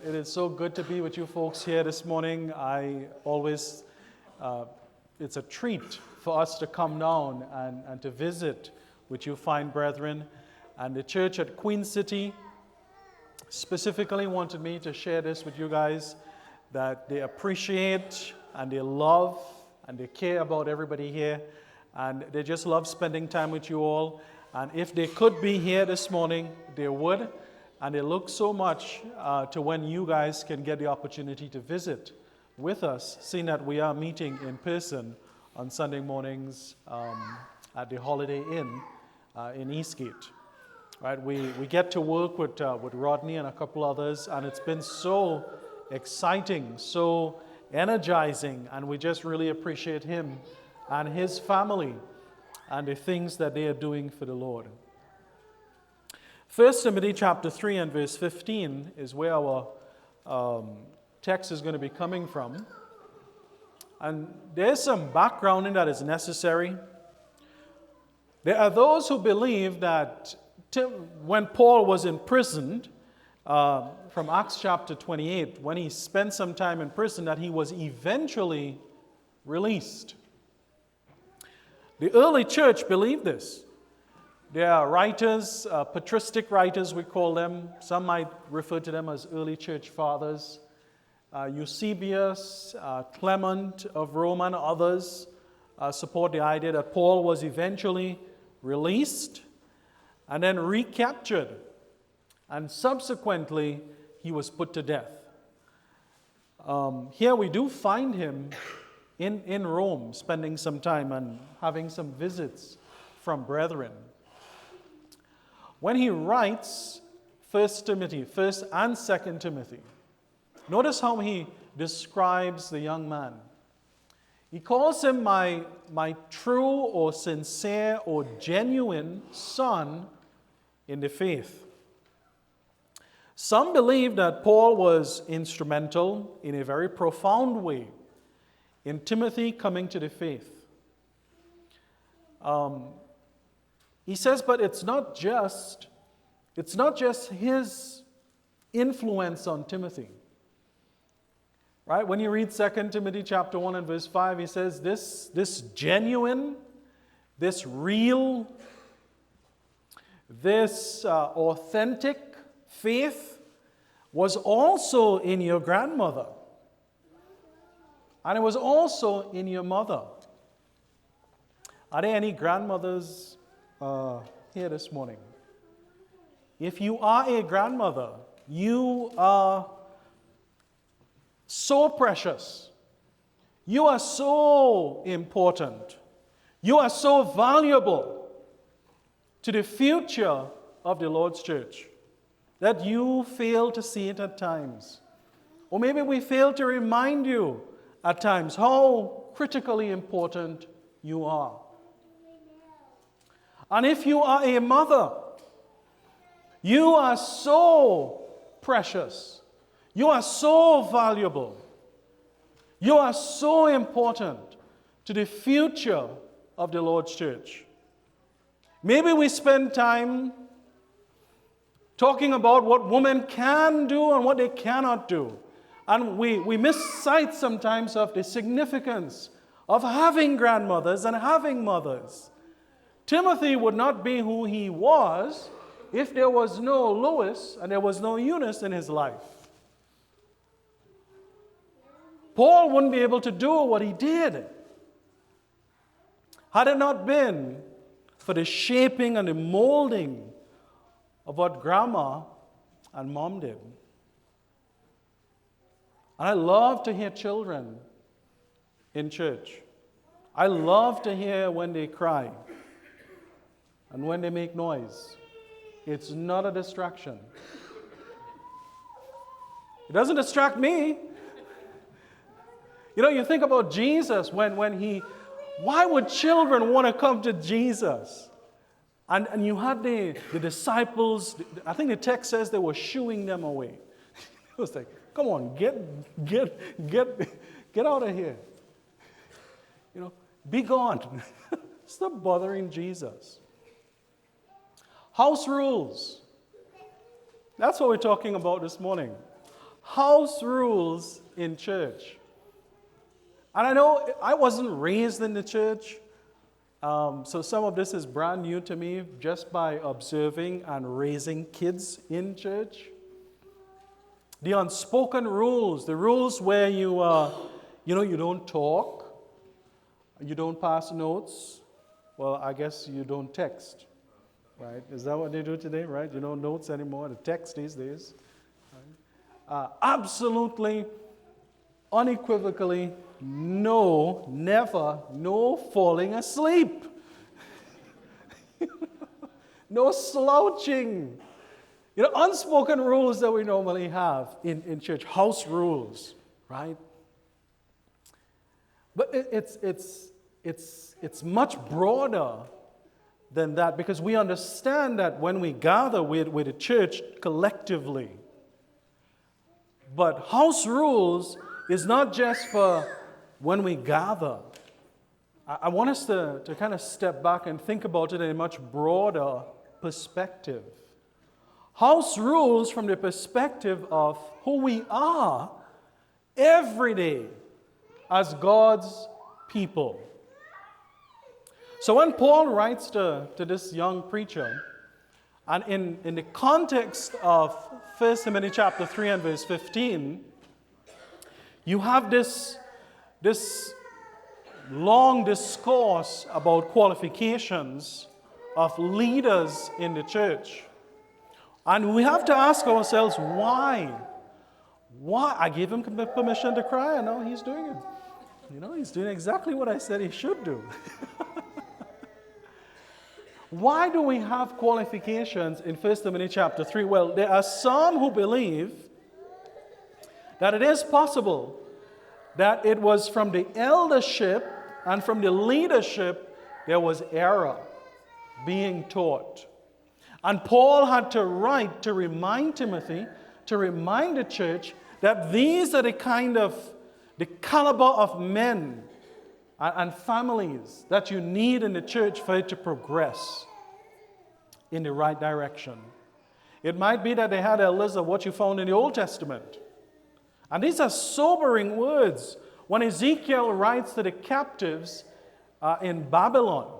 It is so good to be with you folks here this morning. It's a treat for us to come down and to visit with you fine brethren. And the church at Queen City specifically wanted me to share this with you guys, that they appreciate and they love and they care about everybody here. And they just love spending time with you all. And if they could be here this morning, they would. And they look so much to when you guys can get the opportunity to visit with us, seeing that we are meeting in person on Sunday mornings at the Holiday Inn in Eastgate. Right? We get to work with Rodney and a couple others, and it's been so exciting, so energizing, and we just really appreciate him and his family and the things that they are doing for the Lord. 1 Timothy chapter 3 and verse 15 is where our text is going to be coming from. And there's some backgrounding that is necessary. There are those who believe that when Paul was imprisoned, from Acts chapter 28, when he spent some time in prison, that he was eventually released. The early church believed this. There are writers, patristic writers we call them. Some might refer to them as early church fathers. Eusebius, Clement of Rome, and others support the idea that Paul was eventually released and then recaptured, and subsequently he was put to death. Here we do find him in Rome, spending some time and having some visits from brethren. When he writes 1 and 2 Timothy, notice how he describes the young man. He calls him my true or sincere or genuine son in the faith. Some believe that Paul was instrumental in a very profound way in Timothy coming to the faith. He says, but it's not just his influence on Timothy. Right? When you read 2 Timothy chapter 1 and verse 5, he says this genuine, this real, this authentic faith was also in your grandmother. And it was also in your mother. Are there any grandmothers here this morning? If you are a grandmother, you are so precious. You are so important. You are so valuable to the future of the Lord's church that you fail to see it at times. Or maybe we fail to remind you at times how critically important you are. And if you are a mother, you are so precious. You are so valuable. You are so important to the future of the Lord's church. Maybe we spend time talking about what women can do and what they cannot do. And we miss sight sometimes of the significance of having grandmothers and having mothers. Timothy would not be who he was if there was no Lois and there was no Eunice in his life. Paul wouldn't be able to do what he did had it not been for the shaping and the molding of what grandma and mom did. And I love to hear children in church. I love to hear when they cry and when they make noise. It's not a distraction. It doesn't distract me. You know, you think about Jesus why would children want to come to Jesus? And you had the disciples, I think the text says they were shooing them away. It was like, come on, get out of here. You know, be gone. Stop bothering Jesus. House rules. That's what we're talking about this morning. House rules in church. And I know I wasn't raised in the church, so some of this is brand new to me just by observing and raising kids in church. The unspoken rules, the rules where you don't talk, you don't pass notes. Well, I guess you don't text, right? Is that what they do today, right? You don't notes anymore, the text these days. Right? Absolutely, unequivocally, no, never, no falling asleep. No slouching. Unspoken rules that we normally have in church, house rules, right? But it's much broader than that, because we understand that when we gather with the church collectively. But house rules is not just for when we gather. I want us to kind of step back and think about it in a much broader perspective. House rules from the perspective of who we are every day as God's people. So when Paul writes to this young preacher, and in the context of 1 Timothy chapter 3 and verse 15, you have this long discourse about qualifications of leaders in the church. And we have to ask ourselves, why? Why? I gave him permission to cry, and now he's doing it. He's doing exactly what I said he should do. Why do we have qualifications in 1 Timothy chapter 3? Well, there are some who believe that it is possible that it was from the eldership and from the leadership there was error being taught. And Paul had to write to remind Timothy, to remind the church that these are the caliber of men and families that you need in the church for it to progress in the right direction. It might be that they had elders of what you found in the Old Testament. And these are sobering words when Ezekiel writes to the captives in Babylon.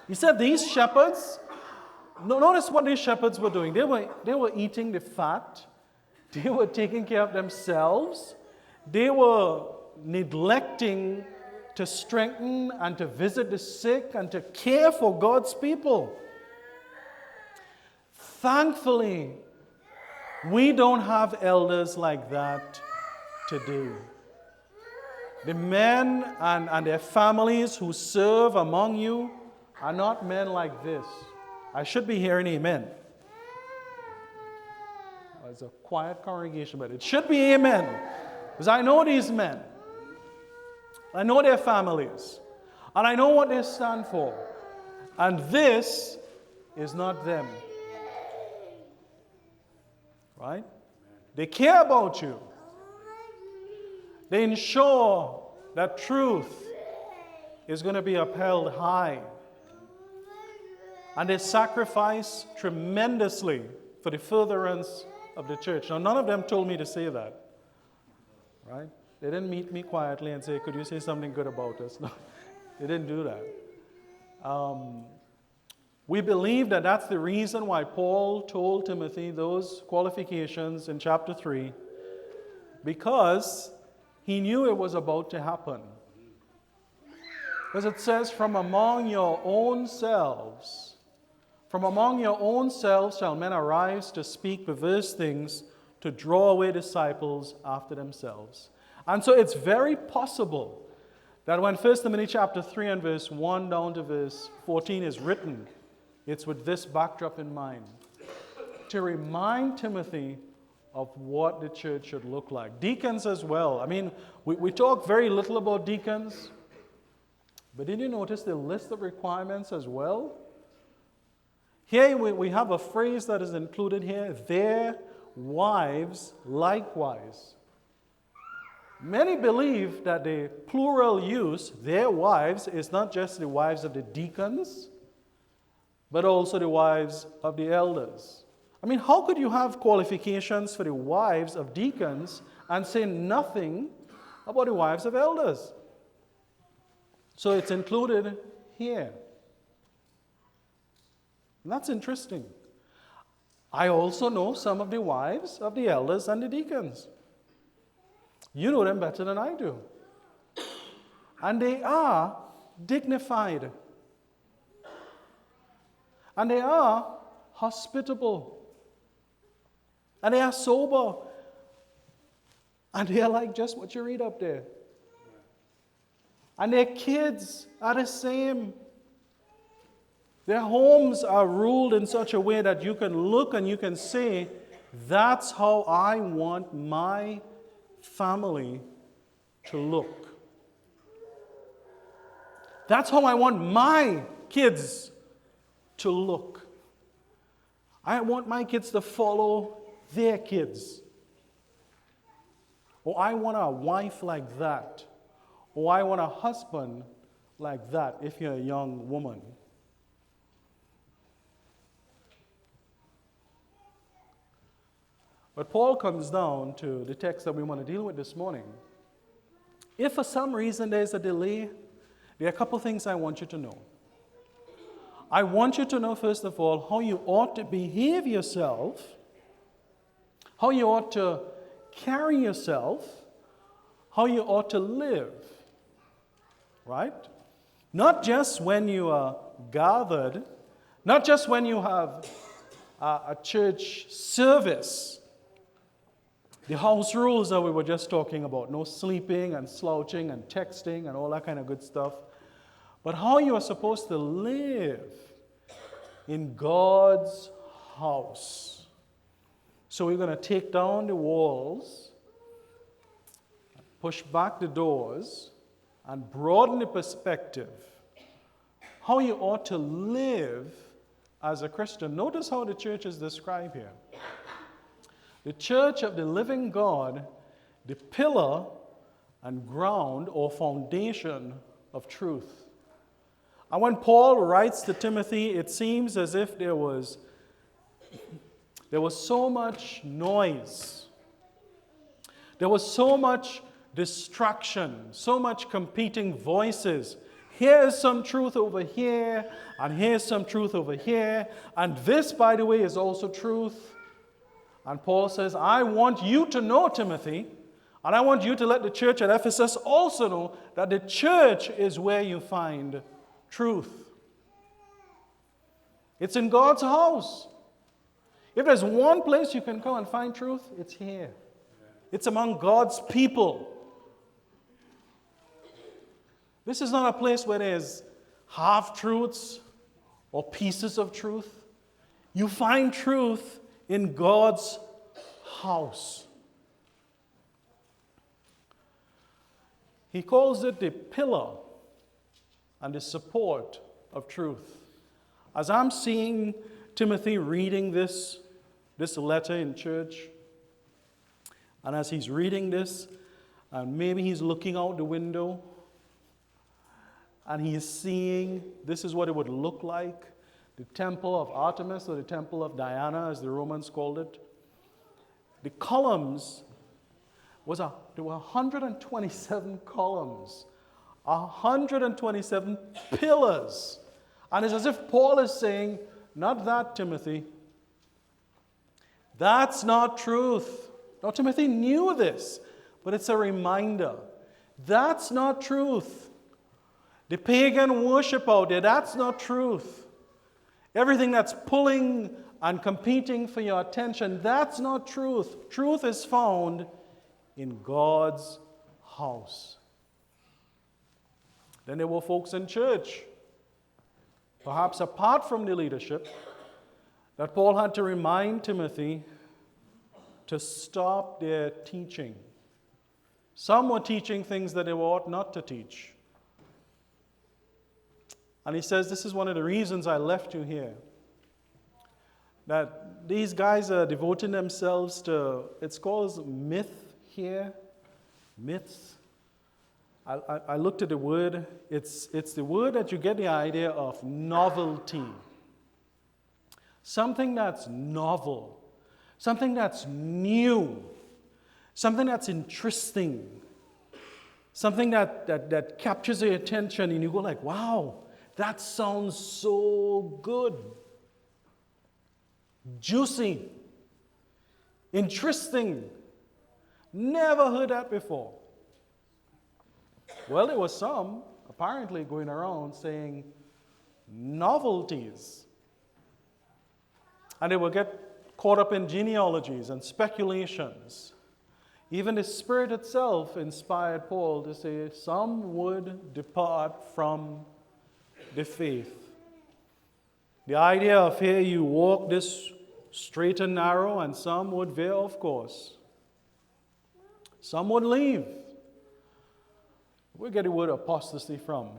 He said these shepherds, notice what these shepherds were doing. They were eating the fat. They were taking care of themselves. They were neglecting to strengthen and to visit the sick and to care for God's people. Thankfully, we don't have elders like that today. The men and their families who serve among you are not men like this. I should be hearing amen. It's a quiet congregation, but it should be amen. Because I know these men. I know their families. And I know what they stand for. And this is not them. Right? They care about you. They ensure that truth is going to be upheld high. And they sacrifice tremendously for the furtherance of the church. Now, none of them told me to say that. Right? They didn't meet me quietly and say, could you say something good about us? No, they didn't do that. We believe that that's the reason why Paul told Timothy those qualifications in chapter 3, because he knew it was about to happen. Because it says, from among your own selves shall men arise to speak perverse things, to draw away disciples after themselves. And so it's very possible that when 1 Timothy chapter 3 and verse 1 down to verse 14 is written, it's with this backdrop in mind, to remind Timothy of what the church should look like. Deacons as well. I mean, we talk very little about deacons, but did you notice the list of requirements as well? Here we have a phrase that is included here, their wives likewise. Many believe that the plural use, their wives, is not just the wives of the deacons, but also the wives of the elders. I mean, how could you have qualifications for the wives of deacons and say nothing about the wives of elders? So it's included here. And that's interesting. I also know some of the wives of the elders and the deacons. You know them better than I do. And they are dignified. And they are hospitable. And they are sober. And they are like just what you read up there. And their kids are the same. Their homes are ruled in such a way that you can look and you can say, that's how I want my family to look. That's how I want my kids to look. I want my kids to follow their kids. Or I want a wife like that. Or I want a husband like that if you're a young woman. But Paul comes down to the text that we want to deal with this morning. If for some reason there's a delay, there are a couple things I want you to know. I want you to know, first of all, how you ought to behave yourself, how you ought to carry yourself, how you ought to live. Right? Not just when you are gathered, not just when you have a church service. The house rules that we were just talking about, no sleeping and slouching and texting and all that kind of good stuff. But how you are supposed to live in God's house. So we're going to take down the walls, push back the doors, and broaden the perspective. How you ought to live as a Christian. Notice how the church is described here. The church of the living God, the pillar and ground or foundation of truth. And when Paul writes to Timothy, it seems as if there was so much noise. There was so much distraction, so much competing voices. Here's some truth over here, and here's some truth over here, and this, by the way, is also truth. And Paul says, I want you to know, Timothy, and I want you to let the church at Ephesus also know that the church is where you find truth. It's in God's house. If there's one place you can come and find truth, it's here. It's among God's people. This is not a place where there's half-truths or pieces of truth. You find truth in God's house. He calls it the pillar and the support of truth. As I'm seeing Timothy reading this letter in church, and as he's reading this, and maybe he's looking out the window, and he is seeing this is what it would look like, the temple of Artemis or the temple of Diana, as the Romans called it. The columns there were 127 columns, 127 pillars. And it's as if Paul is saying, not that, Timothy. That's not truth. Now, Timothy knew this, but it's a reminder. That's not truth. The pagan worship out there, that's not truth. Everything that's pulling and competing for your attention, that's not truth. Truth is found in God's house. Then there were folks in church, perhaps apart from the leadership, that Paul had to remind Timothy to stop their teaching. Some were teaching things that they ought not to teach. And he says, this is one of the reasons I left you here. That these guys are devoting themselves to, it's called myth here, myths. I looked at the word, it's the word that you get the idea of novelty. something that's novel, something that's new, something that's interesting, something that captures your attention and you go like, wow, that sounds so good, juicy, interesting, never heard that before. Well, there was some apparently going around saying novelties. And they will get caught up in genealogies and speculations. Even the Spirit itself inspired Paul to say some would depart from the faith. The idea of here you walk this straight and narrow, and some would veer off course. Some would leave. Where get the word apostasy from?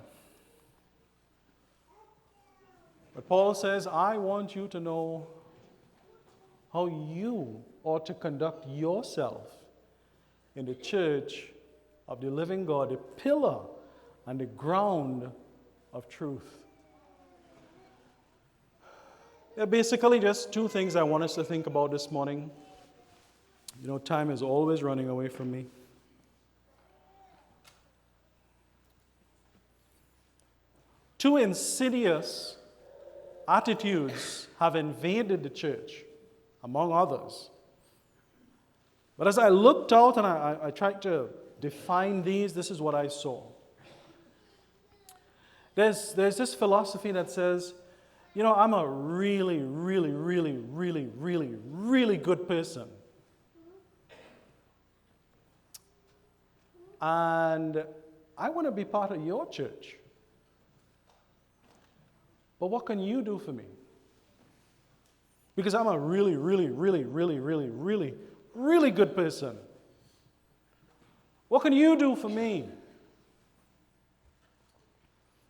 But Paul says, I want you to know how you ought to conduct yourself in the church of the living God, the pillar and the ground of truth. There are basically just two things I want us to think about this morning. You know, time is always running away from me. Two insidious attitudes have invaded the church, among others. But as I looked out and I tried to define these, this is what I saw. There's this philosophy that says, you know, I'm a really, really, really, really, really, really good person. And I want to be part of your church. But what can you do for me? Because I'm a really, really, really, really, really, really, really good person. What can you do for me?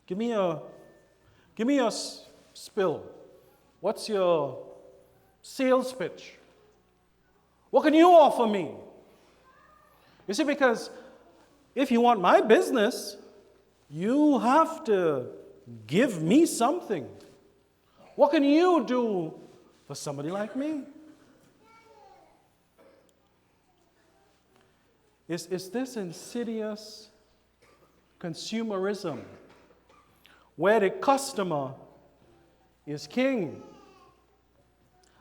Give me a spill. What's your sales pitch? What can you offer me? You see, because if you want my business, you have to give me something. What can you do for somebody like me? Is this insidious consumerism where the customer is king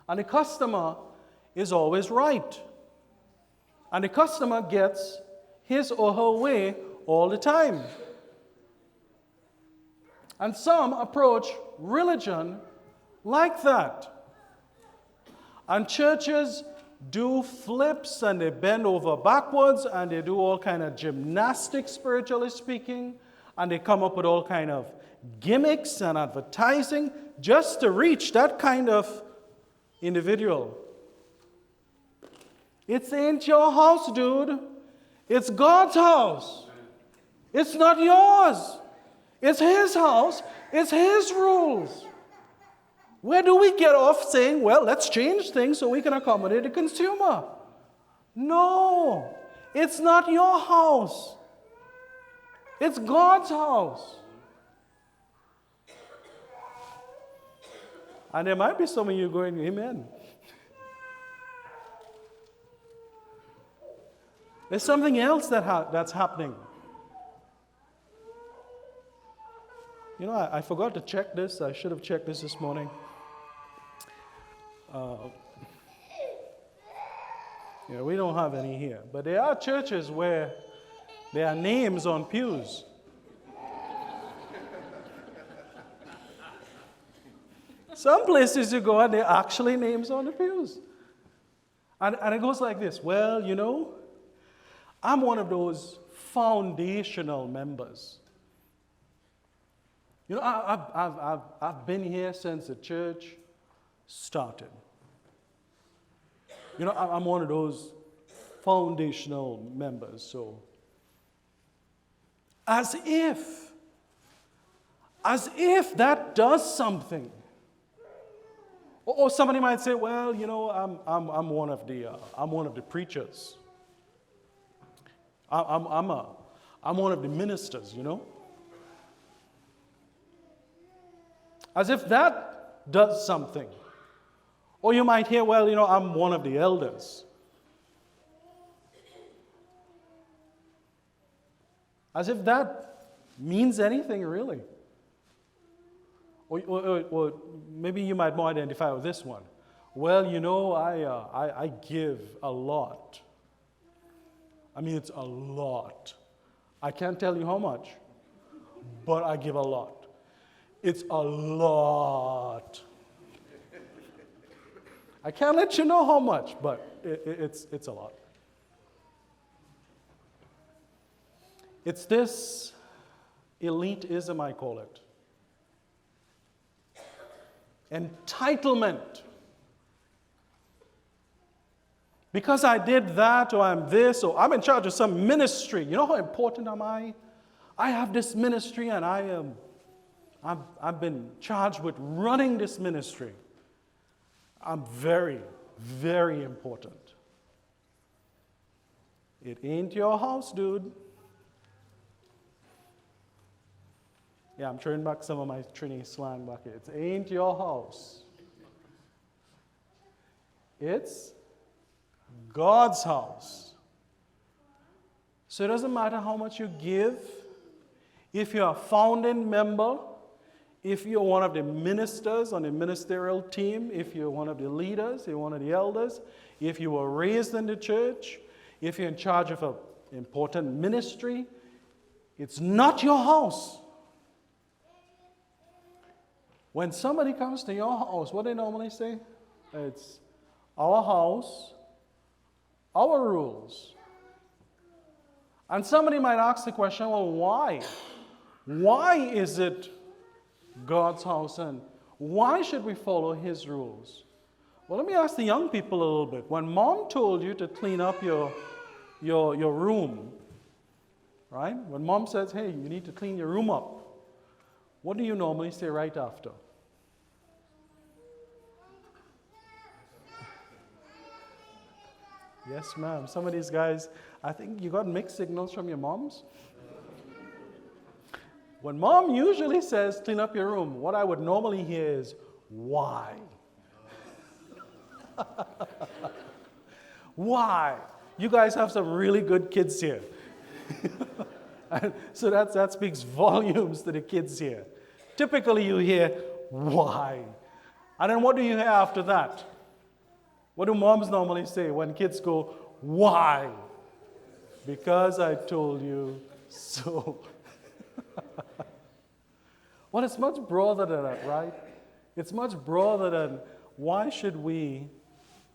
and the customer is always right and the customer gets his or her way all the time? And some approach religion like that. And churches do flips and they bend over backwards and they do all kind of gymnastics, spiritually speaking, and they come up with all kind of gimmicks and advertising just to reach that kind of individual. It ain't your house, dude. It's God's house. It's not yours. It's His house. It's His rules. Where do we get off saying, well, let's change things so we can accommodate the consumer? No, it's not your house. It's God's house. And there might be some of you going, amen. There's something else that's happening. You know, I forgot to check this. I should have checked this morning. We don't have any here. But there are churches where there are names on pews. Some places you go and there are actually names on the pews. And it goes like this. Well, you know, I'm one of those foundational members. You know, I've been here since the church started. You know, I'm one of those foundational members. So, as if that does something. Or somebody might say, well, you know, I'm one of the preachers. I'm one of the ministers, you know. As if that does something. Or you might hear, well, I'm one of the elders. As if that means anything, really. Or maybe you might more identify with this one. Well, I give a lot. I mean, it's a lot. I can't tell you how much, but I give a lot. It's a lot. I can't let you know how much, but it's a lot. It's this elitism, I call it. Entitlement. Because I did that, or I'm this, or I'm in charge of some ministry. You know how important am I? I have this ministry, and I've been charged with running this ministry. I'm very, very important. It ain't your house, dude. Yeah, I'm turning back some of my Trini slang back here. It ain't your house. It's God's house. So it doesn't matter how much you give. If you're a founding member, if you're one of the ministers on the ministerial team, if you're one of the leaders, you're one of the elders, if you were raised in the church, if you're in charge of an important ministry, it's not your house. When somebody comes to your house, what do they normally say? It's our house, our rules. And somebody might ask the question, well, why? Why is it God's house, and why should we follow His rules? Well, let me ask the young people a little bit. When mom told you to clean up your room, right? When mom says, hey, you need to clean your room up, what do you normally say right after? Yes, ma'am. Some of these guys, I think you got mixed signals from your moms. When mom usually says, clean up your room, what I would normally hear is, why? Why? You guys have some really good kids here. So that speaks volumes to the kids here. Typically you hear, why? And then what do you hear after that? What do moms normally say when kids go, why? Because I told you so. Well, it's much broader than that, right? It's much broader than why should we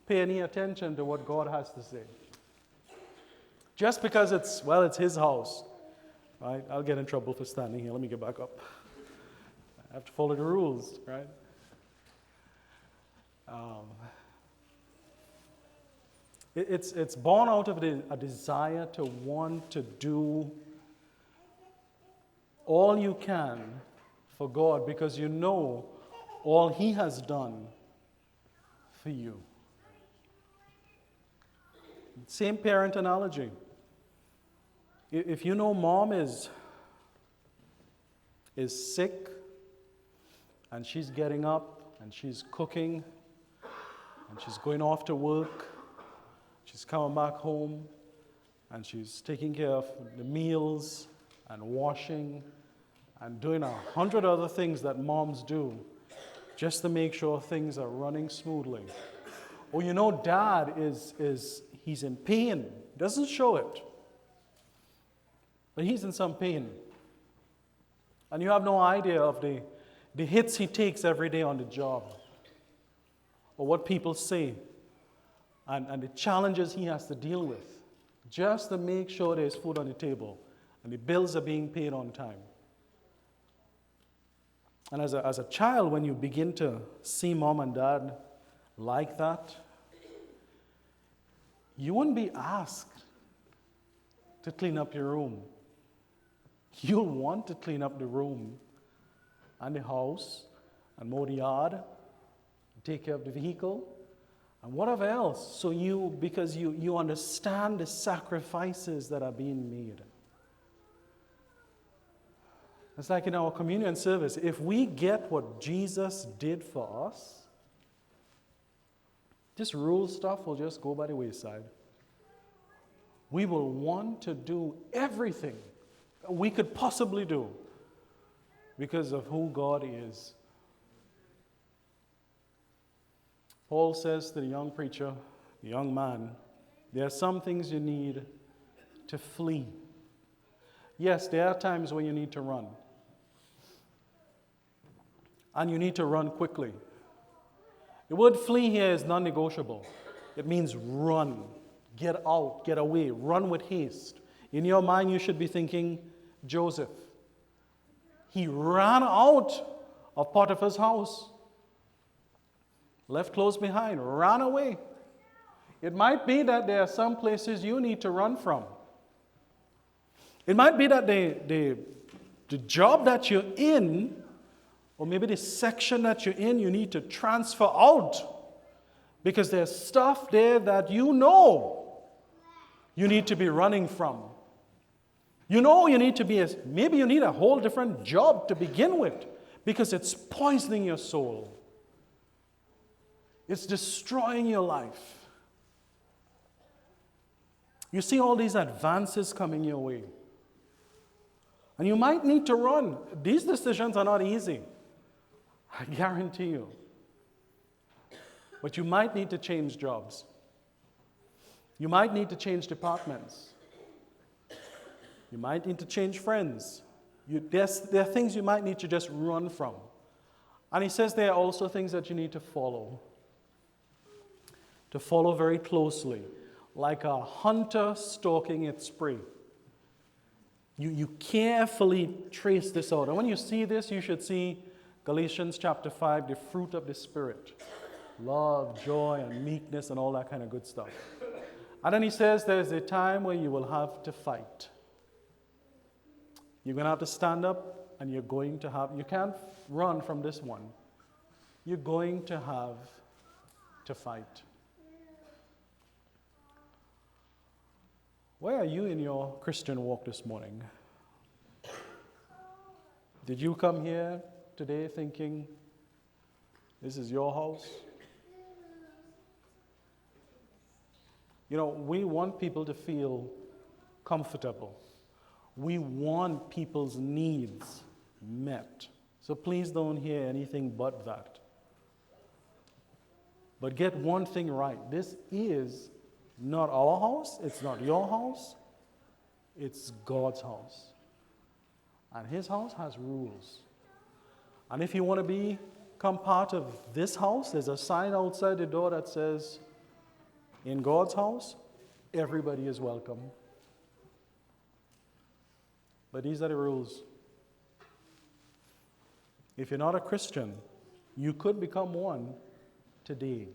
pay any attention to what God has to say? Just because it's His house. Right? I'll get in trouble for standing here. Let me get back up. I have to follow the rules, right? It's born out of a desire to want to do all you can for God because you know all He has done for you. Same parent analogy. If you know mom is sick and she's getting up and she's cooking and she's going off to work, she's coming back home and she's taking care of the meals and washing and doing 100 other things that moms do just to make sure things are running smoothly. Or dad he's in pain. He doesn't show it. But he's in some pain. And you have no idea of the hits he takes every day on the job. Or what people say. And the challenges he has to deal with. Just to make sure there's food on the table. And the bills are being paid on time. And as a child, when you begin to see mom and dad like that, you wouldn't be asked to clean up your room. You'll want to clean up the room and the house and mow the yard, and take care of the vehicle, and whatever else. So because you understand the sacrifices that are being made. It's like in our communion service, if we get what Jesus did for us, This rule stuff will just go by the wayside. We will want to do everything we could possibly do because of who God is. Paul says to the young preacher, the young man, there are some things you need to flee. Yes, there are times when you need to run. And you need to run quickly. The word flee here is non-negotiable. It means run, get out, get away, run with haste. In your mind, you should be thinking, Joseph. He ran out of Potiphar's house, left clothes behind, ran away. It might be that there are some places you need to run from. It might be that the job that you're in, or maybe the section that you're in, you need to transfer out because there's stuff there that you know you need to be running from. You know you need to be, maybe you need a whole different job to begin with because it's poisoning your soul. It's destroying your life. You see all these advances coming your way. And you might need to run. These decisions are not easy. I guarantee you. But you might need to change jobs. You might need to change departments. You might need to change friends. There are things you might need to just run from. And he says there are also things that you need to follow. To follow very closely, like a hunter stalking its prey. You carefully trace this out. And when you see this, you should see Galatians chapter 5, the fruit of the Spirit. Love, joy, and meekness, and all that kind of good stuff. And then he says there's a time where you will have to fight. You're going to have to stand up, and you can't run from this one. You're going to have to fight. Where are you in your Christian walk this morning? Did you come here today thinking, this is your house? You know, we want people to feel comfortable. We want people's needs met. So please don't hear anything but that. But get one thing right. This is not our house. It's not your house. It's God's house. And his house has rules. And if you want to become part of this house, there's a sign outside the door that says, in God's house, everybody is welcome. But these are the rules. If you're not a Christian, you could become one today.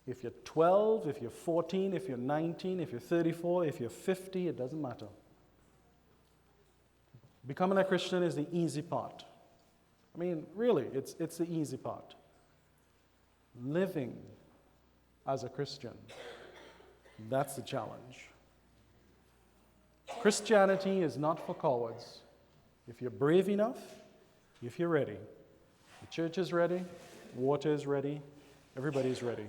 If you're 12, if you're 14, if you're 19, if you're 34, if you're 50, it doesn't matter. Becoming a Christian is the easy part. I mean, really, it's the easy part. Living as a Christian, that's the challenge. Christianity is not for cowards. If you're brave enough, if you're ready, the church is ready, water is ready, everybody's ready.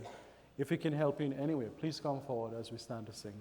If we can help you in any way, please come forward as we stand to sing.